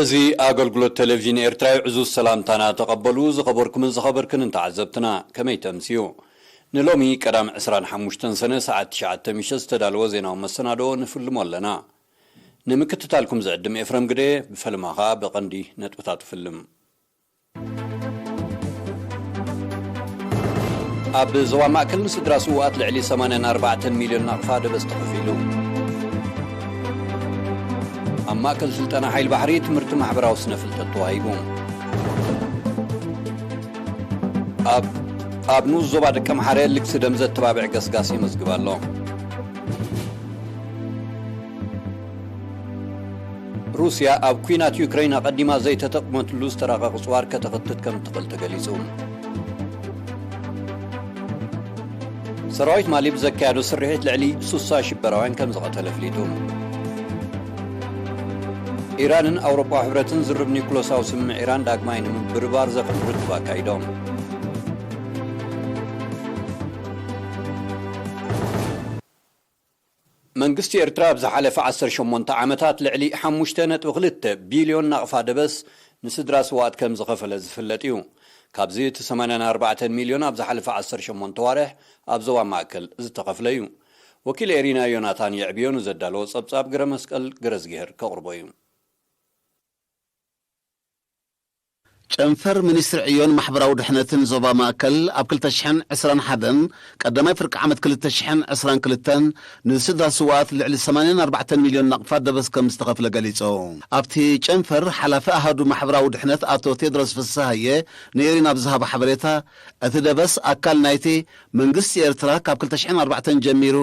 ازي اغلغلو تلفزيون ارتراي عزوز سلامتانا تقبلوا زخبركم زخبركن انتعزبتنا كمي تمسيو نلومي قدام 25 سنه ساعه 9 مشز تدالو زيناو مسنادو نفلمو لنا نمكتتالكم زعدم افرم غدي بفلماها بقندي نطبطات فيلم اب زوا ماكل نسدرا سوات لعلي 84 مليون نقفا دبس تخفيلو اما كل سلطنه حيل بحري تمرت محبراو سنفلت التوايبون اب نوز زوبا دكم حريل لك سدم زت تبابع قسقاسي مزقبالو روسيا اب كوينات يوكرين قديما زي تتقمت لوز تراقق صوار كتغطت كم تقل تقليزون سرايت مالي بزكادو سرحيت لعلي سوسا شبراوين كم زغتل فليتون إيران أوروبا حبرتن زرب نيكولوساو سمع إيران داقماين من بربار زفن رتبا كايدوم منقستي إرتراب زحالة فعصر شمونتا عامتات لعلي حموشتانت وغلت بيليون نقفا دبس نسدرا سوات كم زغفل زفلتيو كابزيت 84 مليون أبزحالة فعصر شمونتا وارح أبزوا ماكل زتقفليو وكيل إيرينا يوناتان يعبيون زدالو صبصاب قرمسكال قرزجير كغربويو ጨንፈር ሚኒስትር ዕዮን ማሕበራዊ ድሕነትን ዞባ ማእከል ኣብ 2021 ቀዳማይ ፍርቂ ዓመት 2022 ንስድራ ስዋኣት ልዕሊ 84 ሚልዮን ናቕፋት ደበስ ከም ዝተኸፍለ ገሊጹ ኣብቲ ጨንፈር ሓላፊ ኣሃዱ ማሕበራዊ ድሕነት ኣቶ ቴድሮስ ፍስሓየ ንኤሪና ብዝሃበ ሓበሬታ እቲ ደበስ ኣካል ናይቲ መንግስቲ ኤርትራ ካብ 2004 ጀሚሩ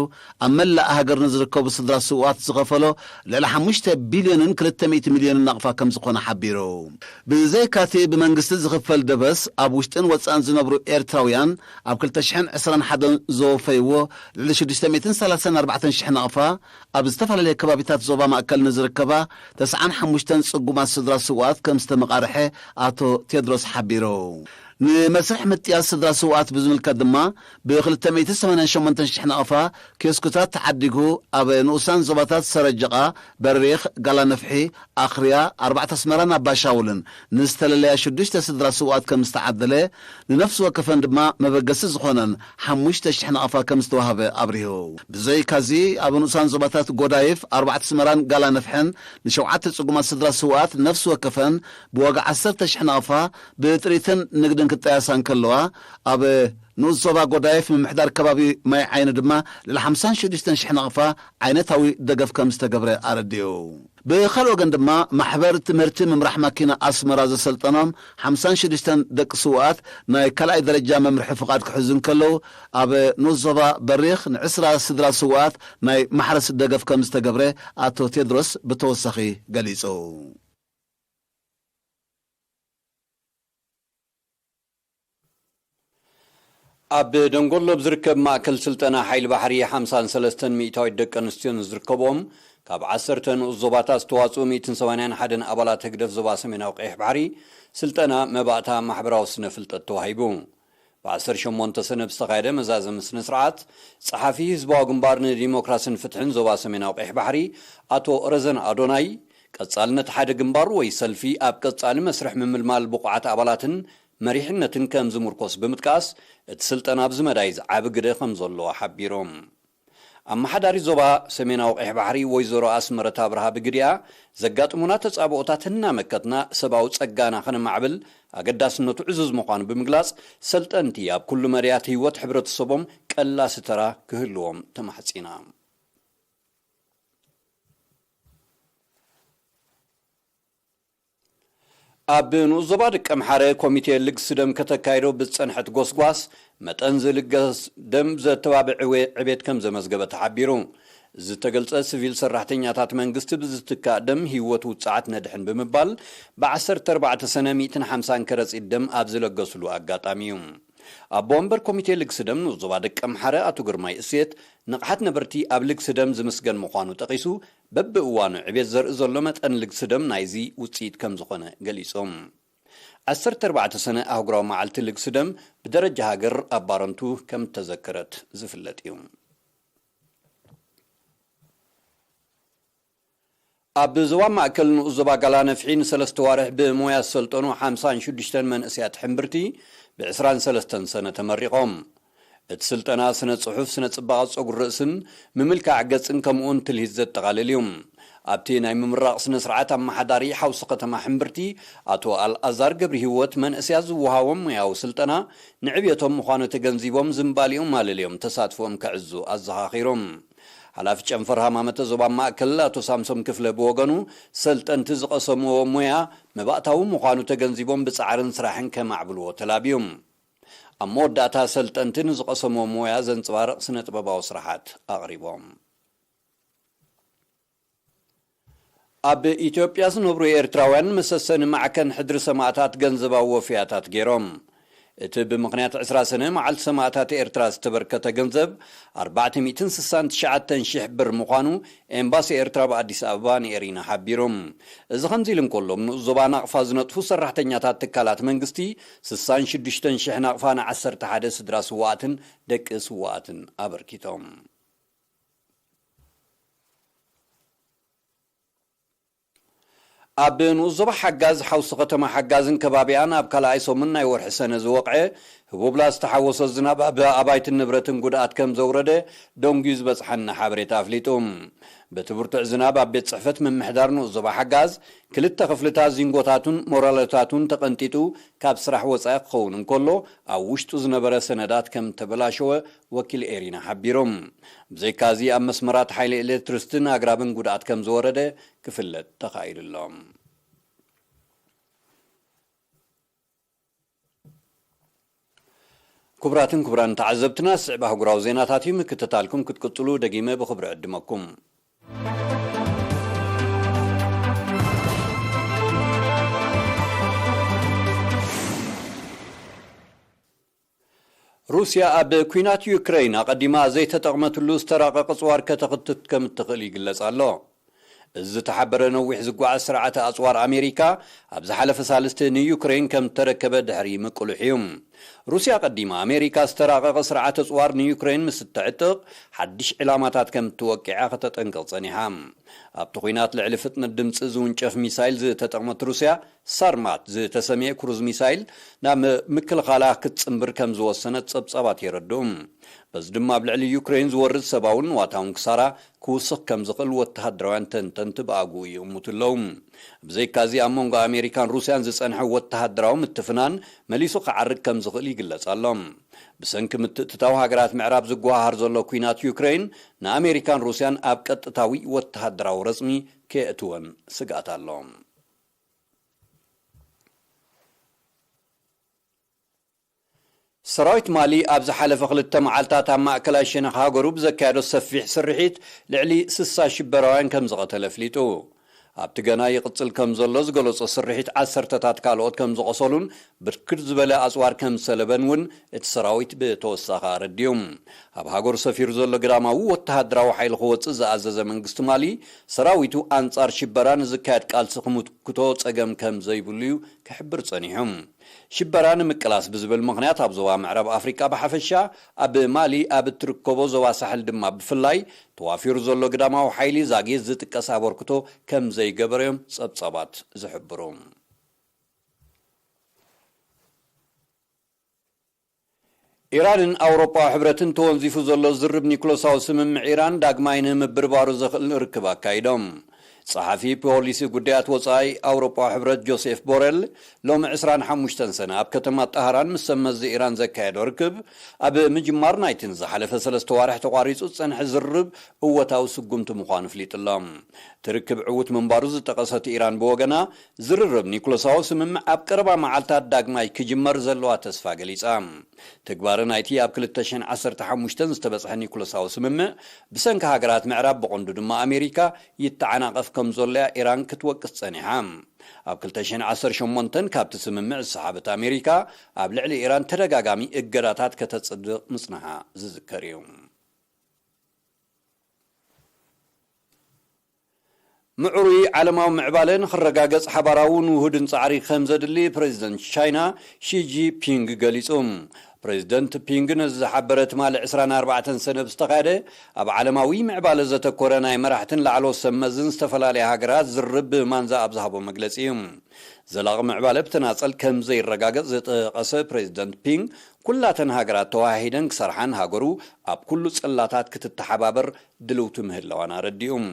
ኣብ መላእ ሃገር ንዝርከቡ ስድራ ስዋኣት ዝኸፈሎ ልዕሊ 5 ቢልዮንን 200 ሚልዮን ናቕፋ ከም ዝኾነ ሓቢሩ ብዘይካቲ መንግስት ዝኽፈል ደበስ ኣብ ውሽጥን ወፃን ዝነብሩ ኤርትራውያን ኣብ 2021 ዘወፈይዎ ልዕሊ 634 ሽሕ ናቕፋ ኣብ ዝተፈላለየ ከባቢታት ዞባ ማእከል ንዝርከባ 95 ጽጉማት ስድራ ስዋኣት ከም ዝተመቓርሐ ኣቶ ቴድሮስ ሓቢሩ ንመስርሕ ምጥያስ ስድራ ስዋኣት ብዝምልከት ድማ ብ288 ሽሕ ናቕፋ ኪዮስክታት ተዓዲጉ ኣብ ንኡሳን ዞባታት ሰረጀቓ በሪኽ ጋላነፍሒ ኣኽርያ 4 ኣስመራን ኣባሻውልን ንዝተለለያ 6 ስድራ ስዋኣት ከም ዝተዓደለ ንነፍሲ ወከፈን ድማ መበገሲ ዝኾነን 5,000 ናቕፋ ከም ዝተዋሃበ ኣብሪሁ ብዘይካዚ ኣብ ንኡሳን ዞባታት ጎዳይፍ 4 ኣስመራን ጋላነፍሕን ን7 ጽጉማት ስድራ ስዋኣት ነፍሲ ወከፈን ብዋጋ 10,000 ናቕፋ ብጥሪትን ንግድን ክጠያሳን ከለዋ ኣብ ንኡስ ዞባ ጎዳይፍ ምምሕዳር ከባቢ ማይ ዓይኒ ድማ ል56,000 ናቕፋ ዓይነታዊ ደገፍ ከም ዝተገብረ ኣረዲዩ ብኻልእ ወገን ድማ ማሕበር ትምህርቲ ምምራሕ ማኪና ኣስመራ ዘሰልጠኖም 56 ደቂ ስዋኣት ናይ ካልኣይ ደረጃ መምርሒ ፍቓድ ክሕዙን ከለዉ ኣብ ንኡስ ዞባ በሪኽ ን20 ስድራ ስዋኣት ናይ ማሕረስ ደገፍ ከም ዝተገብረ ኣቶ ቴድሮስ ብተወሳኺ ገሊጹ ኣብ ደንጎሎ ብዝርከብ ማእከል ስልጠና ሓይል ባሕሪ 53 ሚእታዊ ደቂ ኣንስትዮ ዝርከቦም ካብ 10 ንኡስ ዞባታት ዝተዋፅኡ 181 ኣባላት ህግደፍ ዞባ ሰሜናዊ ቀይሕ ባሕሪ ስልጠና መባእታ ማሕበራዊ ስነ ፍልጠት ተዋሂቡ ብ18 ሰነ ብዝተኻየደ መዛዘሚ ስነ ስርዓት ጸሓፊ ህዝባዊ ግንባር ንዲሞክራስን ፍትሕን ዞባ ሰሜናዊ ቀይሕ ባሕሪ ኣቶ ረዘን ኣዶናይ ቀጻልነት ሓደ ግንባር ወይ ሰልፊ ኣብ ቀጻሊ መስርሕ ምምልማል ብቑዓት ኣባላትን مريحنتن كم زمركوس بمتكاس اتسلطن ابز مدايز عابقده خم زلو حبيروم اما حداري زوبا سمينا وقح بحري ويزورو اسمرتا برها بقريا زقات مناتس ابوتاتنا مكتنا سباو تسقانا خن معبل اقداس نوتو عزوز مقان بمقلاس سلطنتي اب كل مريات هيوت حبرت الصبوم كلا سترا كهلوم تمحسينا ኣብ ንዞባ ደቂ ኣምሓረ ኮሚቴ ልግስ ደም ከተካይዶ ብጸንሐት ጎስጓስ መጠን ዝልገስ ደም ዘተባብዕ ዕቤት ከም ዘመዝገበ ተሓቢሩ ዝተገልጸ ሲቪል ሰራሕተኛታት መንግስቲ ብዝትካእ ደም ህይወት ውፅዓት ነድሕን ብምባል ብ14 ሰነ 150 ከረጺት ደም ኣብ ዝለገስሉ ኣጋጣሚ እዩ ኣብ ቦምበር ኮሚቴ ልግስ ደም ንዞባ ደቂ ኣምሓረ ኣቶ ግርማይ እሴት ንቕሓት ነበርቲ ኣብ ልግስ ደም ዝምስገን ምዃኑ ጠቒሱ በብእዋኑ ዕቤት ዘርኢ ዘሎ መጠን ልግስ ደም ናይዚ ውፅኢት ከም ዝኾነ ገሊጾም 14 ሰነ ኣህጉራዊ መዓልቲ ልግስ ደም ብደረጃ ሃገር ኣባረንቱ ከም ተዘከረት ዝፍለጥ እዩ ኣብ ዞባ ማእከል ንኡዞባ ጋላነፍሒን 3 ዋርሕ ብሞያ ዝሰልጠኑ 56 መንእስያት ሕምብርቲ ብ23 ሰነ ተመሪቖም እቲ ስልጠና ስነ ጽሑፍ ስነ ጽባቐ ጸጉር ርእስን ምምልካዕ ገጽን ከምኡን ትልሂት ዘጠቓልል እዩ ኣብቲ ናይ ምምራቕ ስነ ስርዓት ኣመሓዳሪ ሓውሲ ከተማ ሕምብርቲ ኣቶ ኣልኣዛር ገብሪ ህይወት መንእስያት ዝወሃቦም ሙያዊ ስልጠና ንዕብየቶም ምዃኑ ተገንዚቦም ዝምባሊኦም ማለልዮም ተሳትፎም ከዕዙ ኣዘኻኺሮም ሓላፊ ጨንፈር ሃማመተ ዞባ ማእከል ኣቶ ሳምሶም ክፍለ ብወገኑ ሰልጠንቲ ዝቐሰምዎ ሙያ መባእታዊ ምዃኑ ተገንዚቦም ብጻዕርን ስራሕን ከማዕብልዎ ተላብዮም ኣብ መወዳእታ ሰልጠንቲ ንዝቐሰምዎ ሙያ ዘንጽባርቕ ስነ ጥበባዊ ስራሓት ኣቕሪቦም ኣብ ኢትዮጵያ ዝነብሩ ኤርትራውያን መሰሰኒ ማዕከን ሕድሪ ሰማዕታት ገንዘባዊ ወፍያታት ገይሮም እቲ ብምኽንያት 20 ሰነ መዓልቲ ሰማዕታት ኤርትራ ዝተበርከተ ገንዘብ 469,000 ብር ምዃኑ ኤምባሲ ኤርትራ በኣዲስ ኣበባ ንኤሪና ሓቢሮም እዚ ከምዚ ኢሉ እንከሎም ንዞባ ናቕፋ ዝነጥፉ ሰራሕተኛታት ትካላት መንግስቲ 66,000 ናቕፋ ን11 ስድራ ስዋኣትን ደቂ ስዋኣትን ኣበርኪቶም ኣብ ንኡዞባ ሓጋዝ ሓውሲ ከተማ ሓጋዝን ከባቢያን ኣብ ካልኣይ ሶምን ናይ ወርሒ ሰነ ዝወቕዐ ህቡብላ ዝተሓወሶ ዝናብ ኣብ ኣባይትን ንብረትን ጉድኣት ከም ዘውረደ ደንጊዩ ዝበፅሐና ሓበሬታ ኣፍሊጡ በቲ ብርቱዕ ዝናብ ኣብ ቤት ጽሕፈት ምምሕዳር ንኡዞባ ሓጋዝ ክልተ ክፍልታት ዚንጎታቱን ሞራለታቱን ተቐንጢጡ ካብ ስራሕ ወፃኢ ክኸውን እንከሎ ኣብ ውሽጡ ዝነበረ ሰነዳት ከም ተበላሸወ ወኪል ኤሪና ሓቢሮም ብዘይካዚ ኣብ መስመራት ሓይሊ ኤሌክትሪክን ኣግራብን ጉድኣት ከም ዝወረደ ክፍለጥ ተኻኢሉሎም ክቡራትን ክቡራን ተዓዘብትና ስዕባ ህጉራዊ ዜናታት እዩ ምክትታልኩም ክትቅጽሉ ደጊመ ብኽብሪ ዕድመኩም روسيا ኣብ ኩናት ዩክሬን ኣቀዲማ ዘይተጠቕመትሉ ዝተራቀቀ ጽዋር ከተኽትት ከም ትኽእል ይግለጽ ኣሎ እዚ ተሓበረ ነዊሕ ዝጓዓዝ ስርዓተ ኣጽዋር ኣሜሪካ ኣብ ዝሓለፈ ሳልስተ ንዩክሬን ከም ተረከበ ድሕሪ ምቁልሕ እዩ روسيا ቀዲማ ኣሜሪካ ዝተራቀቀ ስርዓተ ጽዋር ንዩክሬን ምስ ተዕጥቕ ሓድሽ ዕላማታት ከም ትወቂዓ ከተጠንቅቕ ጸኒሓ ኣብቲ ኩናት ልዕሊ ፍጥነት ድምፂ ዝውንጨፍ ሚሳይል ዝተጠቕመት ሩስያ ሳርማት ዝተሰሚዐ ክሩዝ ሚሳይል ናብ ምክልኻላ ክትጽምብር ከም ዝወሰነት ጸብጻባት የረድኡ በዚ ድማ ኣብ ልዕሊ ዩክሬን ዝወርድ ሰብኣውን ዋታውን ክሳራ ክውስኽ ከም ዝኽእል ወተሃደራውያን ተንተንቲ ብኣግኡ ይእሙቱ ኣለዉ ብዘይካዚ ኣብ መንጎ ኣሜሪካን ሩስያን ዝጸንሐ ወተሃደራዊ ምትፍናን መሊሱ ክዓርግ ከም ዝኽእል ይግለጽ ኣሎ ብሰንኪ ምትእትታው ሃገራት ምዕራብ ዝጓሃር ዘሎ ኩናት ዩክሬን ንኣሜሪካን ሩስያን ኣብ ቀጥታዊ ወተሃደራዊ ረጽሚ ከእትወን ስጋት ኣሎ ሰራዊት ማሊ ኣብ ዝሓለፈ ክልተ መዓልታት ኣብ ማእከላይ ሸነኽ ሃገሩ ብዘካየዶ ሰፊሕ ስርሒት ልዕሊ 60 ሽበራውያን ከም ዝቐተለ ኣፍሊጡ ኣብቲ ገና ይቕጽል ከም ዘሎ ዝገለጾ ስርሒት ዓሰርተታት ካልኦት ከም ዝቆሰሉን ብርክት ዝበለ ኣጽዋር ከም ሰለበን እውን እቲ ሰራዊት ብተወሳኺ ኣረድዩ ኣብ ሃገሩ ሰፊሩ ዘሎ ግዳማዊ ወተሃደራዊ ሓይሊ ክወፅእ ዝኣዘዘ መንግስቲ ማሊ ሰራዊቱ ኣንጻር ሽበራ ንዝካየድ ቃልሲ ክምክቶ ጸገም ከም ዘይብሉ ክሕብር ጸኒሑ ሽበራ ንምቅላስ ብዝብል ምኽንያት ኣብ ዞባ ምዕራብ ኣፍሪካ ብሓፈሻ ኣብ ማሊ ኣብ እትርከቦ ዞባ ሳሕል ድማ ብፍላይ ተዋፊሩ ዘሎ ግዳማዊ ሓይሊ ዛጌዝ ዝጥቀስ ኣበርክቶ ከም ዘይገበረዮም ጸብጻባት ዝሕብሩ ኢራንን ኣውሮፓዊ ሕብረትን ተወንዚፉ ዘሎ ዝርብ ኒኩሎሳዊ ስምምዕ ኢራን ዳግማይ ንምብርባሩ ዘኽእል ርክብ ኣካይዶም ጸሓፊ ፖሊሲ ጉዳያት ወጻኢ ኣውሮፓዊ ሕብረት ጆሴፍ ቦሬል ሎሚ 25 ሰነ ኣብ ከተማ ጣህራን ምስ ሰመዚ ኢራን ዘካየዶ ርክብ ኣብ ምጅማር ናይትን ዝሓለፈ 3 ዋርሕ ተቋሪጹ ጸንሐ ዝርብ እወታዊ ስጉምቲ ምዃኑ ፍሊጥሎም ትርክብ ዕውት ምንባሩ ዝጠቐሰት ኢራን ብወገና ዝርርብ ኒኩሎሳዊ ስምምዕ ኣብ ቀረባ መዓልታት ዳግማይ ክጅመር ዘለዋ ተስፋ ገሊጻ ተግባር ናይቲ ኣብ 2015 ዝተበጽሐ ኒኩሎሳዊ ስምምዕ ብሰንኪ ሃገራት ምዕራብ ብቐንዱ ድማ ኣሜሪካ ይተዓናቐፍ ከም ዘሎያ ኢራን ክትወቅስ ጸኒሓ ኣብ 2018 ካብቲ ስምምዕ ዝሰሓበት ኣሜሪካ ኣብ ልዕሊ ኢራን ተደጋጋሚ እገዳታት ከተጽድቕ ምጽናሓ ዝዝከር እዩ ምዕሩይ ዓለማዊ ምዕባለን ክረጋገጽ ሓባራውን ውህድን ጻዕሪ ከም ዘድሊ ፕሬዚደንት ቻይና ሺ ጂንፒንግ ገሊጹ بريزيدنت بينغ زحبرت مال 24 سنة بستقاده اب عالماوي معبال زتكورنا مرحتن لعلو سمزن استفلالي هاجرات زرب مانزا ابزهبو مجلسيهم زلاغ معبال بتناصل كم زي الرقاقة زتقص بريزيدنت بينغ كلاتن هاجرات تواهيدن كسرحان هاجرو اب كل صلاتات كتتحبابر دلوت مهلوانا رديهم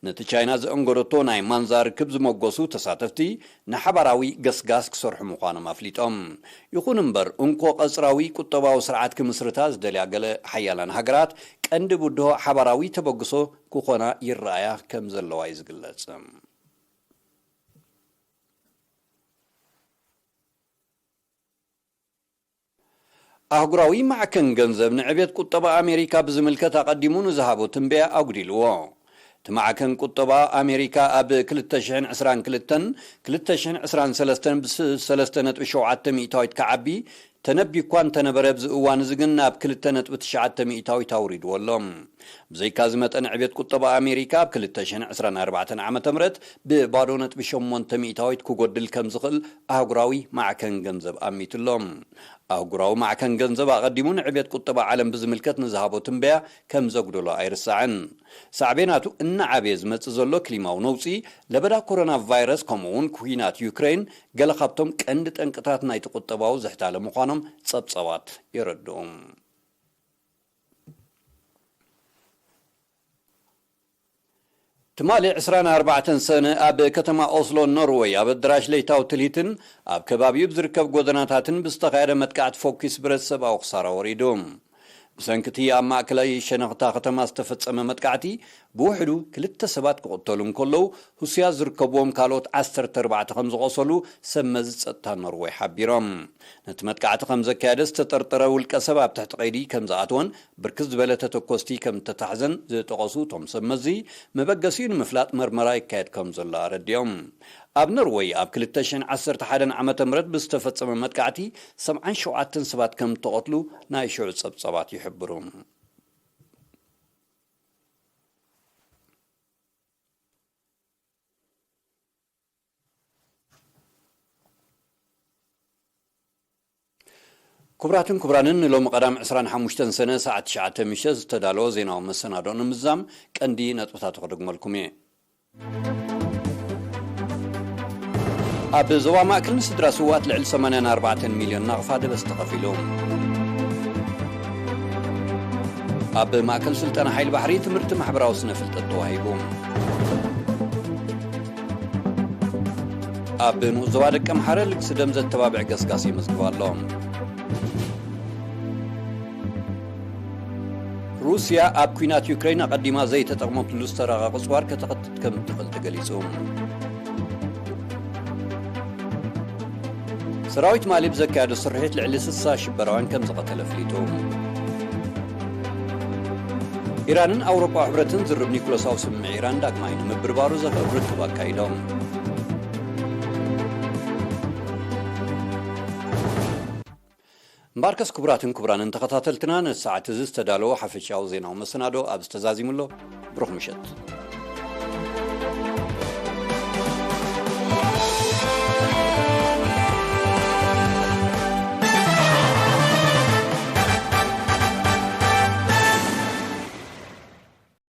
نت تشاينا زانغورتو ناي مانزار كبز موغوسو تساتفتي نحبراوي غسغاس كسرح مخانه مافليطوم يخون امبر انكو قصراوي قطباو سرعات كمسرتاز دلياغل حيالان هاجرات قند بودو حبراوي تبغسو كوخونا يرايا كم زلوا يزغلصم أهجراوي مع كن جنزب نعبيت قطبة أمريكا بزملكة تقدمون زهابو تنبيع أقديلوا تمعكن قطبة أمريكا أب كلتشحن عسران كلتشحن عسران سلستنت بشوعات مئتايت كعبي تنبي كوان تنبرب زقوان زقنا بكلتنت بتشعات مئتاي توريد والله بزي كازمت أن عبيت قطبة أمريكا بكلتشحن عسران 4 عام تمرت ببارونت بشمون تمئتايت كوغدل كم زغل أهجراوي مع كن جنزب أميت اللهم أهجراو مع كان جنزب أقدمون عبيت قطبة عالم بزملكت نزهابو تنبيع كم زقدلو أيرسعن سعبيناتو إن عبيز متزلو كلمة ونوصي لبدا كورونا فيروس كمون كوينات يوكرين قال خبتم كندت انقطات نايت قطباو زحتال مقانم صبصوات يردوم تمالي 24 سنة أب كتما أوسلو نروي أب الدراج ليتاو تليتن أب كبابي بزركب قدناتاتن بستغير متقعد فوكس برسب أو خسارة وريدوم بسنكتي أما أكلاي شنغتا ختما استفت أما متقعتي بوحدو كلتا سبات قطولهم كلو هسيا زركبوهم كالوت 10-4 غصلو سمز ستا نروي حبيرام نتمتقعت خمزة كادس تطرطرو الكسباب تحت قيدي كم زعاتون بركز بلتا تكوستي كم تتحزن زي تغصو توم سمزي مبقسين مفلات مرمراي كاد كم زلا رديوم أب نروي أب كلتشن 11 عام تمرد بستفت أما متقعتي 7 سبات كم تقتلو ناي شعود سبات يحبرون كبرانن لو مقدام 25 سنة ساعة 9 مشز تدالو زيناو مسنادون مزام كندي نطبطات خدغملكم أب زوا ماكل نسدرا سوات لعل 84 مليون نغفا دبس تقفيلهم أب ماكل سلطان حيل بحري تمرت محبراو سنفلت التوهيبهم أب نوزوا دكم حرل سدم زت تبابع قسقاسي مزقوالهم روسيا أب كوينات يوكرين قدما زي تتغمط لستراغا قصوار كتغطت كم تقل تقليسهم سراويت مالي بزكادو سرحيت لعلي سسا شبراوان كم زغط لفليتهم إيران أوروبا حبرتن زرب نيكولاس أو سمع إيران داك ماين مبربارو زغط رتبا كايدهم مباركس كبرانن تخطاتلتنا الساعة تزيز تدالو حفشاو زيناو مسنادو أبستزازي ملو بروخ مشت